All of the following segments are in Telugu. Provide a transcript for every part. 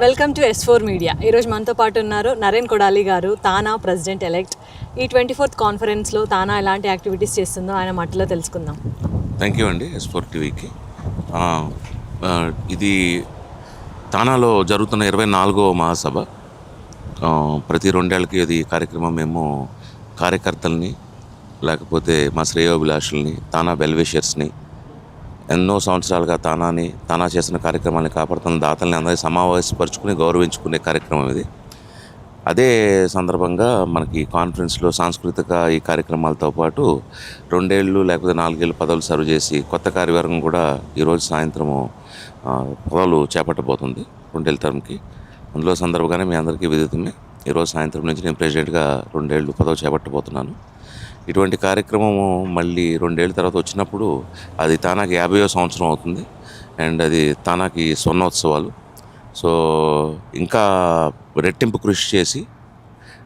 Welcome to S4 media. ఈరోజు మనతో పాటు ఉన్నారు నరేన్ కొడాలి గారు, తానా ప్రెసిడెంట్ ఎలెక్ట్. ఈ 24th కాన్ఫరెన్స్లో తానా ఎలాంటి యాక్టివిటీస్ చేస్తుందో ఆయన మాటలో తెలుసుకుందాం. థ్యాంక్ యూ అండి S4 టీవీకి. ఇది తానాలో జరుగుతున్న 24వ మహాసభ. ప్రతి 2 ఏళ్ళకి అది కార్యక్రమం మేము కార్యకర్తల్ని లేకపోతే మా శ్రేయోభిలాషుల్ని తానా వెల్విషర్స్ని ఎన్నో సంవత్సరాలుగా తానా చేసిన కార్యక్రమాన్ని కాపాడుతున్న దాతల్ని అందరి సమావేశపరుచుకుని గౌరవించుకునే కార్యక్రమం ఇది. అదే సందర్భంగా మనకి కాన్ఫరెన్స్లో సాంస్కృతిక ఈ కార్యక్రమాలతో పాటు 2 ఏళ్ళు లేకపోతే 4 ఏళ్ళు పదవులు సర్వ్ చేసి కొత్త కార్యవర్గం కూడా ఈరోజు సాయంత్రము పదవులు చేపట్టబోతుంది 2 ఏళ్ళ టర్మ్కి. అందులో సందర్భంగానే మీ అందరికీ విదితమే ఈరోజు సాయంత్రం నుంచి నేను ప్రెసిడెంట్గా 2 ఏళ్ళు పదవి చేపట్టబోతున్నాను. ఇటువంటి కార్యక్రమము మళ్ళీ 2 ఏళ్ళ తర్వాత వచ్చినప్పుడు అది తానాకి 50వ సంవత్సరం అవుతుంది. అండ్ అది తానాకి స్వర్ణోత్సవాలు. సో ఇంకా రెట్టింపు కృషి చేసి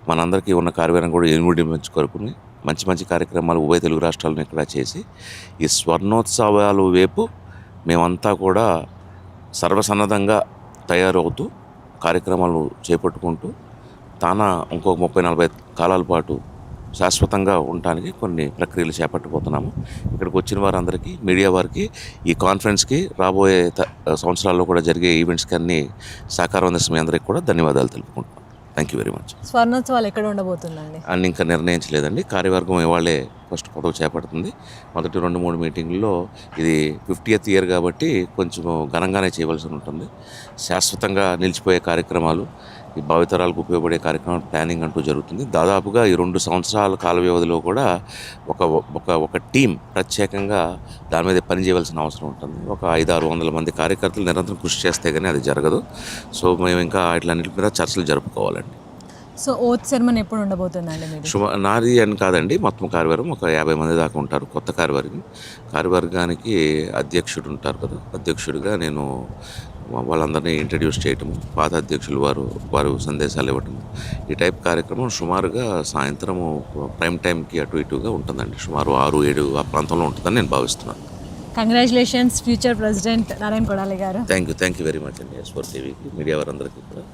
మనందరికీ ఉన్న కార్యవర్గం కూడా ఇనుముడించి కొరుకుని మంచి మంచి కార్యక్రమాలు ఉభయ తెలుగు రాష్ట్రాలను ఇక్కడ చేసి ఈ స్వర్ణోత్సవాలు వైపు మేమంతా కూడా సర్వసన్నద్ధంగా తయారవుతూ కార్యక్రమాలు చేపట్టుకుంటూ తానా ఇంకొక 30-40 కాలాల పాటు శాశ్వతంగా ఉండటానికి కొన్ని ప్రక్రియలు చేపట్టబోతున్నాము. ఇక్కడికి వచ్చిన వారందరికీ, మీడియా వారికి, ఈ కాన్ఫరెన్స్కి రాబోయే సంవత్సరాల్లో కూడా జరిగే ఈవెంట్స్కి అన్ని సహకారం అందిస్తున్న మీ అందరికీ కూడా ధన్యవాదాలు తెలుపుకుంటున్నాను. Thank you very much. స్వర్ణోత్సవాలు ఎక్కడ ఉండబోతుందండి అని ఇంకా నిర్ణయించలేదండి. కార్యవర్గం ఇవాళే ఫస్ట్ పదవి చేపడుతుంది. మొదటి 2-3 మీటింగుల్లో ఇది 50th ఇయర్ కాబట్టి కొంచెం ఘనంగానే చేయవలసి ఉంటుంది. శాశ్వతంగా నిలిచిపోయే కార్యక్రమాలు, ఈ భావితరాలకు ఉపయోగపడే కార్యక్రమాలు ప్లానింగ్ అంటూ జరుగుతుంది. దాదాపుగా ఈ 2 సంవత్సరాల కాల వ్యవధిలో కూడా ఒక టీం ప్రత్యేకంగా దాని మీద పని చేయవలసిన అవసరం ఉంటుంది. ఒక 500-600 మంది కార్యకర్తలు నిరంతరం కృషి చేస్తే కానీ అది జరగదు. సో మేము ఇంకా ఇట్లన్నిటి మీద చర్చలు జరుపుకోవాలండి. సో ఓత్ సెరమనీ ఎప్పుడు ఉండబోతుందండి మీరు? నాది అని కాదండి, మొత్తం కార్యవర్గం ఒక 50 మంది దాకా ఉంటారు. కొత్త కార్యవర్గానికి అధ్యక్షుడు ఉంటారు కదా, అధ్యక్షుడిగా నేను వాళ్ళందరినీ ఇంట్రడ్యూస్ చేయటము, పాత అధ్యక్షులు వారు సందేశాలు ఇవ్వటము, ఈ టైప్ కార్యక్రమం సుమారుగా సాయంత్రము ప్రైమ్ టైంకి అటు ఇటుగా ఉంటుందండి. సుమారు 6-7 ఆ ప్రాంతంలో ఉంటుందని నేను భావిస్తున్నాను. Congratulations future president Naren Kodali garu. Thank you very much అండి S4 టీవీకి, మీడియా వారందరికీ కూడా.